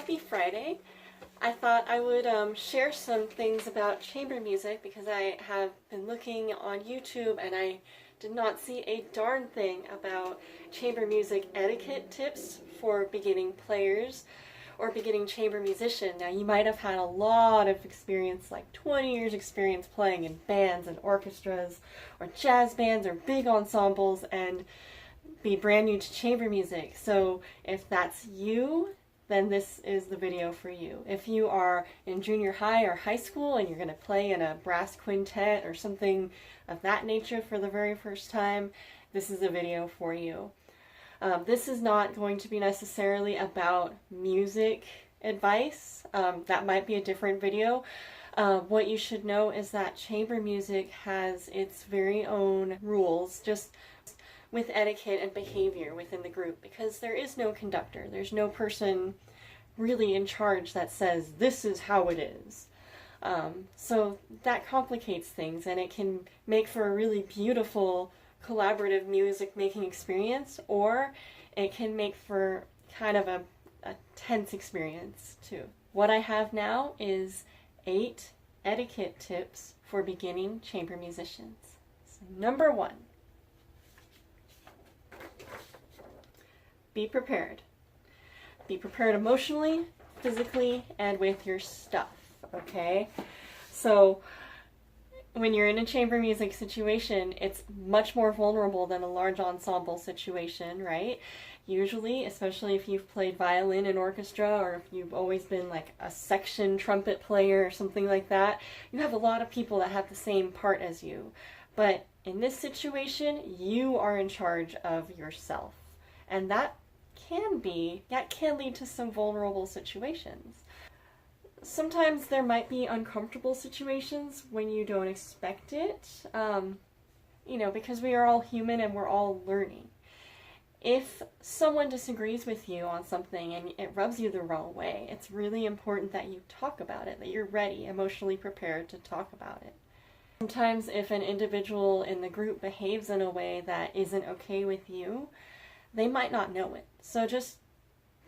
Happy Friday. I thought I would share some things about chamber music because I have been looking on YouTube and I did not see a darn thing about chamber music etiquette tips for beginning players or beginning chamber musician. Now you might have had a lot of experience, like 20 years experience playing in bands and orchestras or jazz bands or big ensembles and be brand new to chamber music. So if that's you, then this is the video for you. If you are in junior high or high school and you're going to play in a brass quintet or something of that nature for the very first time, this is a video for you. This is not going to be necessarily about music advice. That might be a different video. What you should know is that chamber music has its very own rules, just with etiquette and behavior within the group, because there is no conductor. There's no person really in charge that says this is how it is. So that complicates things, and it can make for a really beautiful collaborative music making experience, or it can make for kind of a tense experience too. What I have now is 8 etiquette tips for beginning chamber musicians. So number 1. Be prepared. Be prepared emotionally, physically, and with your stuff, okay? So when you're in a chamber music situation, it's much more vulnerable than a large ensemble situation, right? Usually, especially if you've played violin in orchestra or if you've always been like a section trumpet player or something like that, you have a lot of people that have the same part as you. But in this situation, you are in charge of yourself. And that can lead to some vulnerable situations. Sometimes there might be uncomfortable situations when you don't expect it, because we are all human and we're all learning. If someone disagrees with you on something and it rubs you the wrong way, it's really important that you talk about it, that you're ready, emotionally prepared to talk about it. Sometimes if an individual in the group behaves in a way that isn't okay with you, they might not know it. So just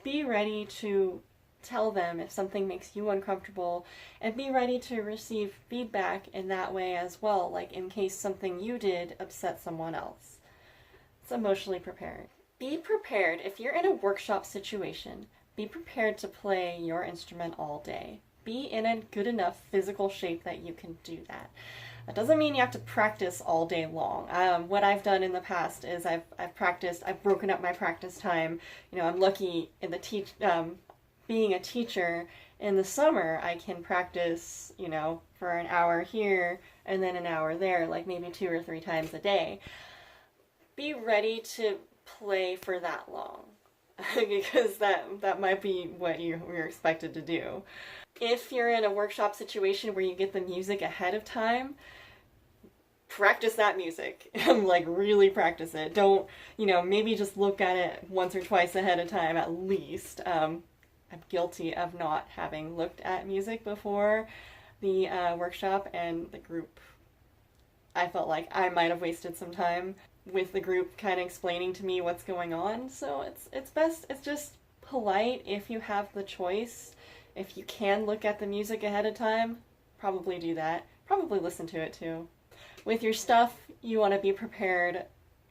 be ready to tell them if something makes you uncomfortable, and be ready to receive feedback in that way as well, like in case something you did upset someone else. It's emotionally prepared. Be prepared if you're in a workshop situation. Be prepared to play your instrument all day. Be in a good enough physical shape that you can do that. That doesn't mean you have to practice all day long. What I've done in the past is I've broken up my practice time. I'm lucky in the being a teacher in the summer, I can practice, for an hour here and then an hour there, like maybe 2 or 3 times a day. Be ready to play for that long because that might be what you're expected to do. If you're in a workshop situation where you get the music ahead of time, practice that music. Like really practice it. Don't, maybe just look at it once or twice ahead of time at least. I'm guilty of not having looked at music before the workshop and the group. I felt like I might have wasted some time with the group kind of explaining to me what's going on. So it's best, it's just polite if you have the choice. If you can look at the music ahead of time, probably do that. Probably listen to it too. With your stuff, you want to be prepared.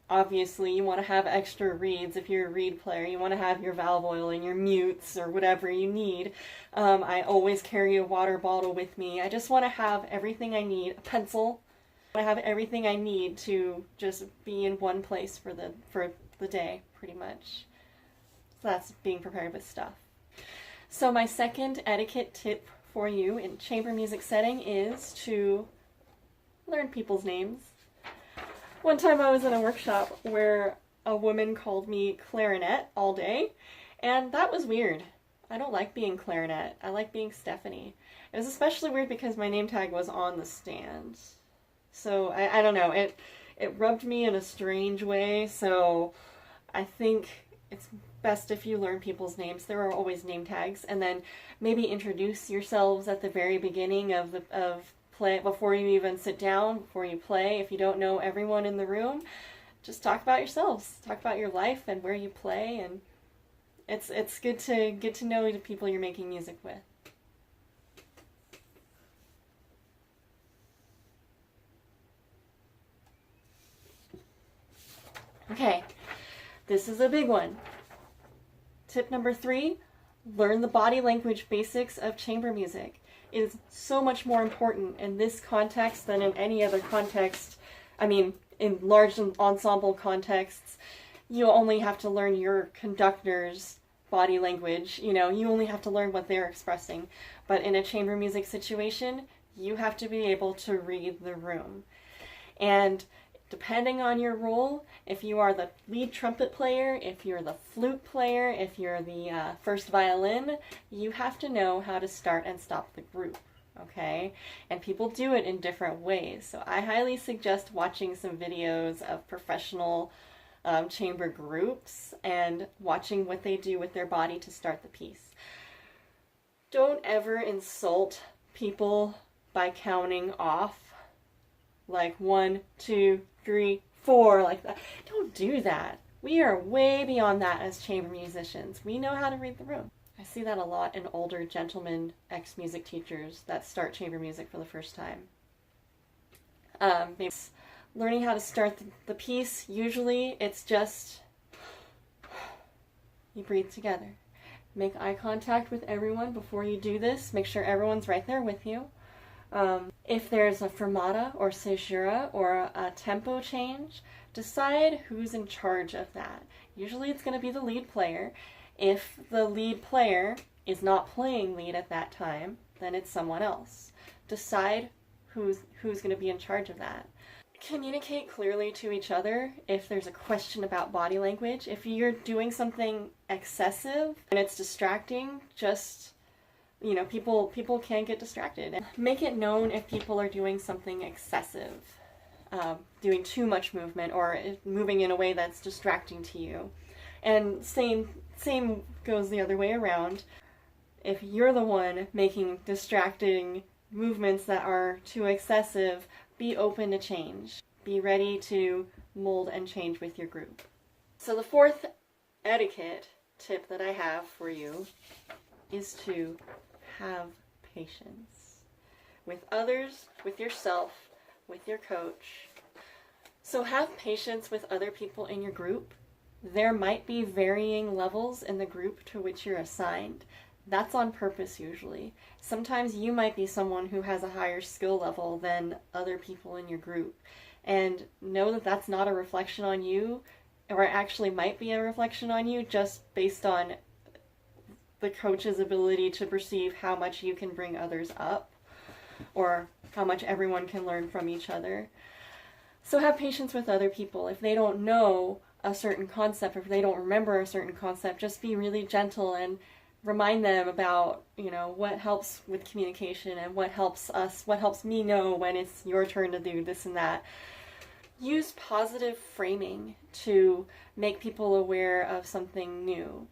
Obviously, you want to have extra reeds. If you're a reed player, you want to have your valve oil and your mutes or whatever you need. I always carry a water bottle with me. I just want to have everything I need. A pencil. I have everything I need to just be in one place for the day, pretty much. So that's being prepared with stuff. So my second etiquette tip for you in chamber music setting is to learn people's names. One time I was in a workshop where a woman called me Clarinet all day, and that was weird. I don't like being Clarinet. I like being Stephanie. It was especially weird because my name tag was on the stand. So I don't know, it rubbed me in a strange way, so I think it's best if you learn people's names. There are always name tags, and then maybe introduce yourselves at the very beginning of play, before you even sit down, before you play. If you don't know everyone in the room, just talk about yourselves. Talk about your life and where you play, and It's good to get to know the people you're making music with. Okay, this is a big one. Tip number 3, learn the body language basics of chamber music. It is so much more important in this context than in any other context. I mean, in large ensemble contexts, you only have to learn your conductor's body language. You know, you only have to learn what they're expressing. But in a chamber music situation, you have to be able to read the room. And depending on your role, if you are the lead trumpet player, if you're the flute player, if you're the first violin, you have to know how to start and stop the group, okay? And people do it in different ways. So I highly suggest watching some videos of professional chamber groups and watching what they do with their body to start the piece. Don't ever insult people by counting off like 1, 2, 3, 4, like that. Don't do that. We are way beyond that as chamber musicians. We know how to read the room. I see that a lot in older gentlemen ex-music teachers that start chamber music for the first time. Learning how to start the piece, usually it's just you breathe together. Make eye contact with everyone before you do this. Make sure everyone's right there with you. If there's a fermata or caesura or a tempo change, decide who's in charge of that. Usually it's going to be the lead player. If the lead player is not playing lead at that time, then it's someone else. Decide who's going to be in charge of that. Communicate clearly to each other if there's a question about body language. If you're doing something excessive and it's distracting, just, you know, people can get distracted. Make it known if people are doing something excessive, doing too much movement or moving in a way that's distracting to you. And same goes the other way around. If you're the one making distracting movements that are too excessive, be open to change. Be ready to mold and change with your group. So the 4th etiquette tip that I have for you is to have patience with others, with yourself, with your coach. So have patience with other people in your group. There might be varying levels in the group to which you're assigned. That's on purpose usually. Sometimes you might be someone who has a higher skill level than other people in your group. And know that that's not a reflection on you, or actually might be a reflection on you just based on the coach's ability to perceive how much you can bring others up, or how much everyone can learn from each other. So have patience with other people. If they don't know a certain concept, or if they don't remember a certain concept, just be really gentle and remind them about, you know, what helps with communication and what helps me know when it's your turn to do this and that. Use positive framing to make people aware of something new.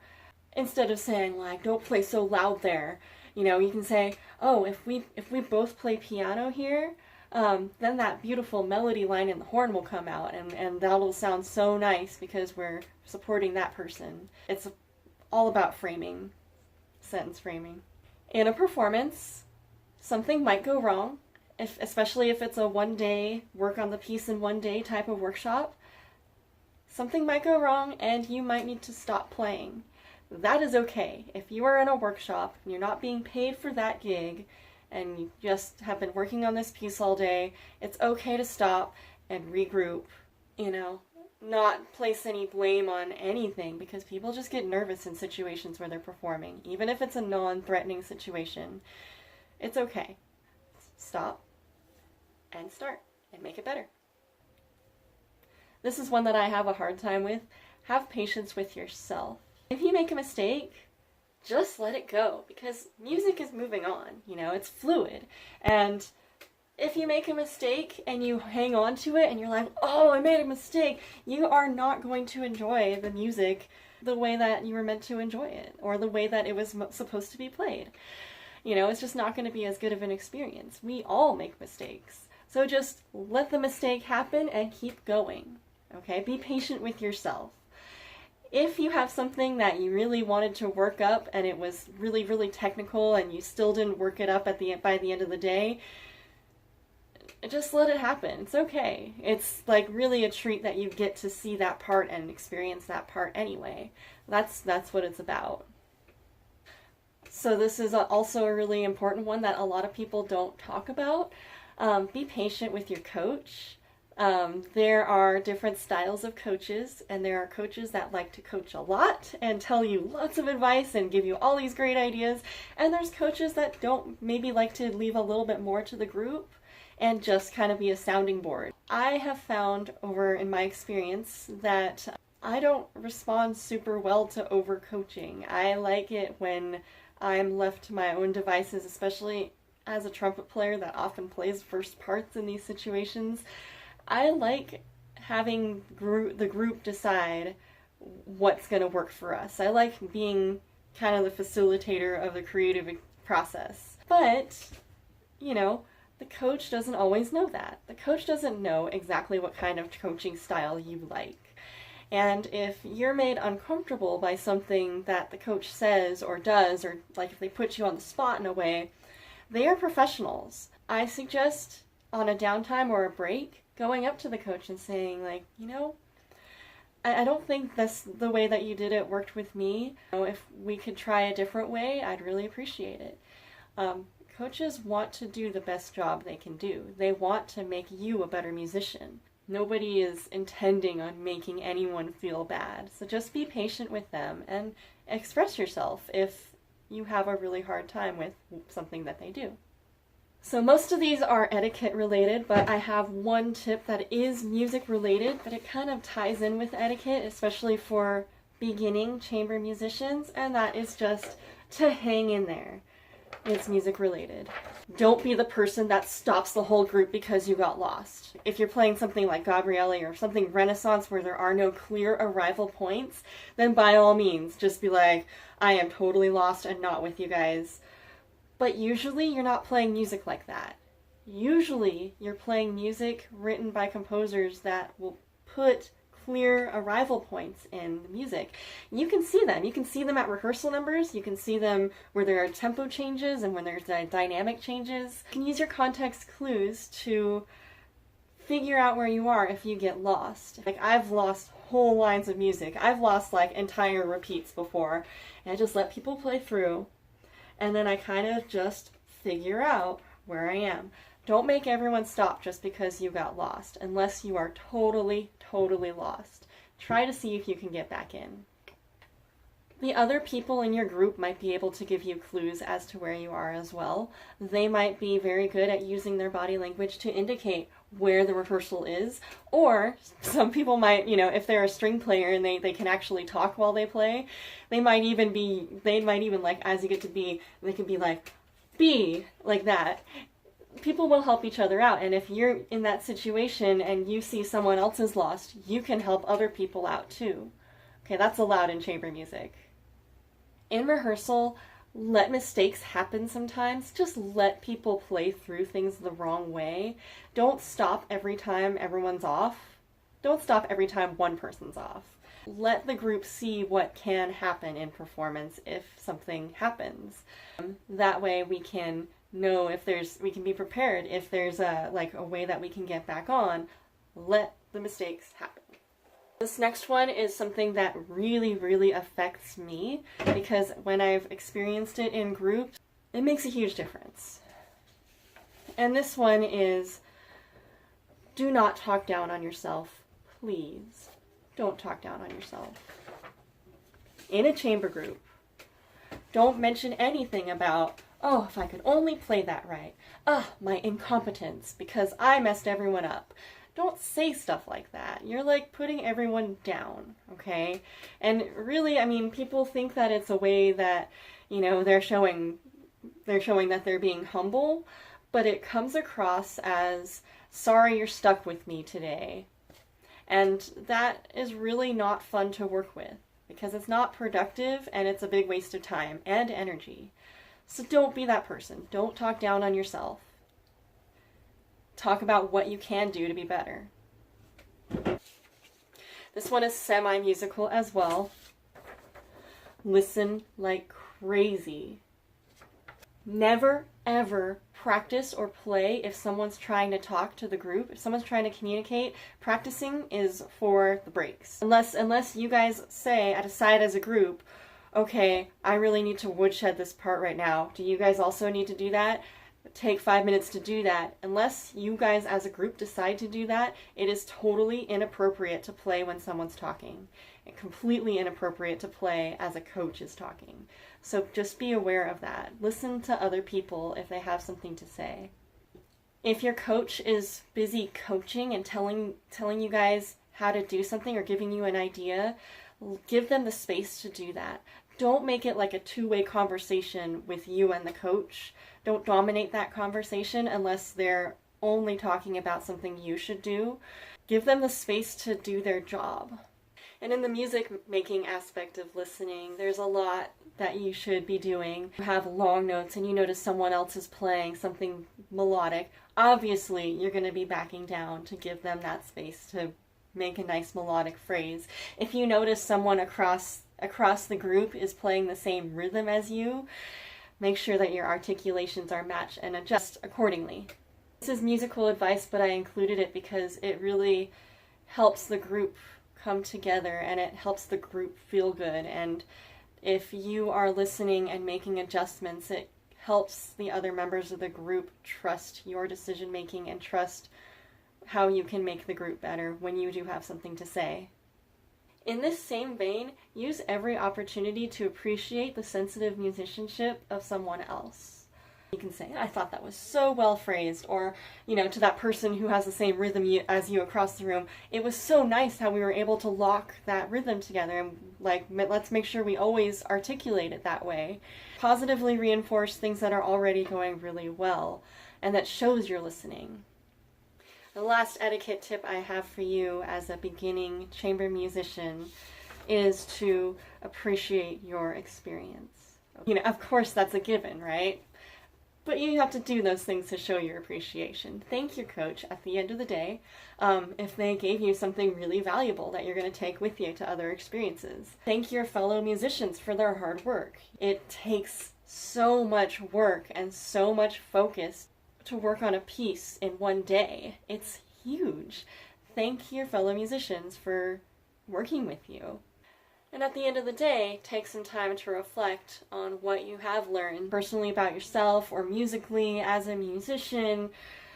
Instead of saying, like, don't play so loud there, you know, you can say, oh, if we both play piano here, then that beautiful melody line in the horn will come out, and that'll sound so nice because we're supporting that person. It's all about framing. Sentence framing. In a performance, something might go wrong, especially if it's a one-day work on the piece in one day type of workshop. Something might go wrong and you might need to stop playing. That is okay. If you are in a workshop and you're not being paid for that gig and you just have been working on this piece all day, it's okay to stop and regroup, you know. Not place any blame on anything, because people just get nervous in situations where they're performing. Even if it's a non-threatening situation, it's okay. Stop and start and make it better. This is one that I have a hard time with. Have patience with yourself. If you make a mistake, just let it go, because music is moving on, you know, it's fluid. And if you make a mistake and you hang on to it and you're like, oh, I made a mistake, you are not going to enjoy the music the way that you were meant to enjoy it, or the way that it was supposed to be played. You know, it's just not going to be as good of an experience. We all make mistakes. So just let the mistake happen and keep going, okay? Be patient with yourself. If you have something that you really wanted to work up and it was really, really technical and you still didn't work it up by the end of the day, just let it happen. It's okay. It's like really a treat that you get to see that part and experience that part anyway. That's what it's about. So this is also a really important one that a lot of people don't talk about. Be patient with your coach. There are different styles of coaches, and there are coaches that like to coach a lot and tell you lots of advice and give you all these great ideas, and there's coaches that don't maybe like to leave a little bit more to the group and just kind of be a sounding board. I have found over in my experience that I don't respond super well to over-coaching. I like it when I'm left to my own devices, especially as a trumpet player that often plays first parts in these situations. I like having the group decide what's going to work for us. I like being kind of the facilitator of the creative process. But, you know, the coach doesn't always know that. The coach doesn't know exactly what kind of coaching style you like. And if you're made uncomfortable by something that the coach says or does, or like if they put you on the spot in a way, they are professionals. I suggest on a downtime or a break, going up to the coach and saying, like, you know, I don't think the way that you did it worked with me. You know, if we could try a different way, I'd really appreciate it. Coaches want to do the best job they can do. They want to make you a better musician. Nobody is intending on making anyone feel bad. So just be patient with them and express yourself if you have a really hard time with something that they do. So most of these are etiquette related, but I have one tip that is music related, but it kind of ties in with etiquette, especially for beginning chamber musicians, and that is just to hang in there. It's music related. Don't be the person that stops the whole group because you got lost. If you're playing something like Gabriele or something Renaissance where there are no clear arrival points, then by all means, just be like, I am totally lost and not with you guys. But usually you're not playing music like that. Usually you're playing music written by composers that will put clear arrival points in the music. You can see them. You can see them at rehearsal numbers. You can see them where there are tempo changes and when there's dynamic changes. You can use your context clues to figure out where you are if you get lost. Like, I've lost whole lines of music. I've lost like entire repeats before, and I just let people play through, and then I kind of just figure out where I am. Don't make everyone stop just because you got lost, unless you are totally lost. Try to see if you can get back in. The other people in your group might be able to give you clues as to where you are as well. They might be very good at using their body language to indicate where the rehearsal is, or some people might, you know, if they're a string player and they can actually talk while they play, they might even like, as you get to B, they could be like, B, like that. People will help each other out, and if you're in that situation and you see someone else is lost, you can help other people out too. Okay, that's allowed in chamber music. In rehearsal, let mistakes happen sometimes. Just let people play through things the wrong way. Don't stop every time everyone's off. Don't stop every time one person's off. Let the group see what can happen in performance if something happens. That way we can know if we can be prepared if there's a way that we can get back on. Let the mistakes happen. This next one is something that really affects me, because when I've experienced it in groups, it makes a huge difference. And this one is, do not talk down on yourself, please. Don't talk down on yourself. In a chamber group, don't mention anything about, oh, if I could only play that right. My incompetence, because I messed everyone up. Don't say stuff like that. You're like putting everyone down, okay? And really, I mean, people think that it's a way that, you know, they're showing that they're being humble, but it comes across as, sorry you're stuck with me today. And that is really not fun to work with, because it's not productive and it's a big waste of time and energy. So don't be that person. Don't talk down on yourself. Talk about what you can do to be better. This one is semi-musical as well. Listen like crazy. Never, ever practice or play if someone's trying to talk to the group. If someone's trying to communicate, practicing is for the breaks. Unless you guys decide as a group, okay, I really need to woodshed this part right now. Do you guys also need to do that? Take 5 minutes to do that. Unless you guys as a group decide to do that, it is totally inappropriate to play when someone's talking. And completely inappropriate to play as a coach is talking. So just be aware of that. Listen to other people if they have something to say. If your coach is busy coaching and telling you guys how to do something or giving you an idea, give them the space to do that. Don't make it like a two-way conversation with you and the coach. Don't dominate that conversation unless they're only talking about something you should do. Give them the space to do their job. And in the music making aspect of listening, there's a lot that you should be doing. You have long notes and you notice someone else is playing something melodic. Obviously, you're going to be backing down to give them that space to make a nice melodic phrase. If you notice someone across the group is playing the same rhythm as you, make sure that your articulations are matched and adjust accordingly. This is musical advice, but I included it because it really helps the group come together and it helps the group feel good. And if you are listening and making adjustments, it helps the other members of the group trust your decision making and trust how you can make the group better when you do have something to say. In this same vein, use every opportunity to appreciate the sensitive musicianship of someone else. You can say, I thought that was so well phrased, or, to that person who has the same rhythm as you across the room, it was so nice how we were able to lock that rhythm together, and let's make sure we always articulate it that way. Positively reinforce things that are already going really well, and that shows you're listening. The last etiquette tip I have for you as a beginning chamber musician is to appreciate your experience. Of course that's a given, right? But you have to do those things to show your appreciation. Thank your coach at the end of the day if they gave you something really valuable that you're going to take with you to other experiences. Thank your fellow musicians for their hard work. It takes so much work and so much focus to work on a piece in one day. It's huge. Thank your fellow musicians for working with you. And at the end of the day, take some time to reflect on what you have learned personally about yourself or musically as a musician,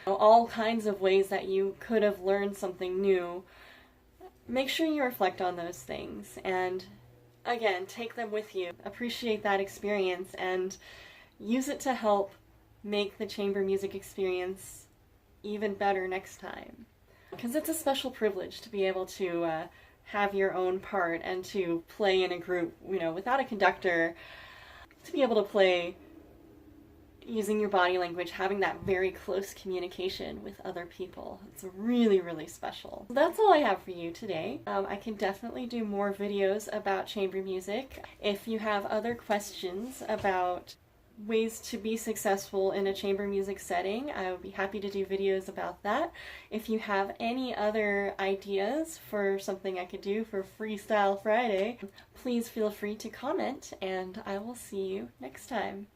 all kinds of ways that you could have learned something new. Make sure you reflect on those things and, again, take them with you. Appreciate that experience and use it to help make the chamber music experience even better next time. Because it's a special privilege to be able to have your own part and to play in a group, without a conductor, to be able to play using your body language, having that very close communication with other people. It's really, really special. That's all I have for you today. I can definitely do more videos about chamber music. If you have other questions about ways to be successful in a chamber music setting, I would be happy to do videos about that. If you have any other ideas for something I could do for Freestyle Friday, please feel free to comment, and I will see you next time.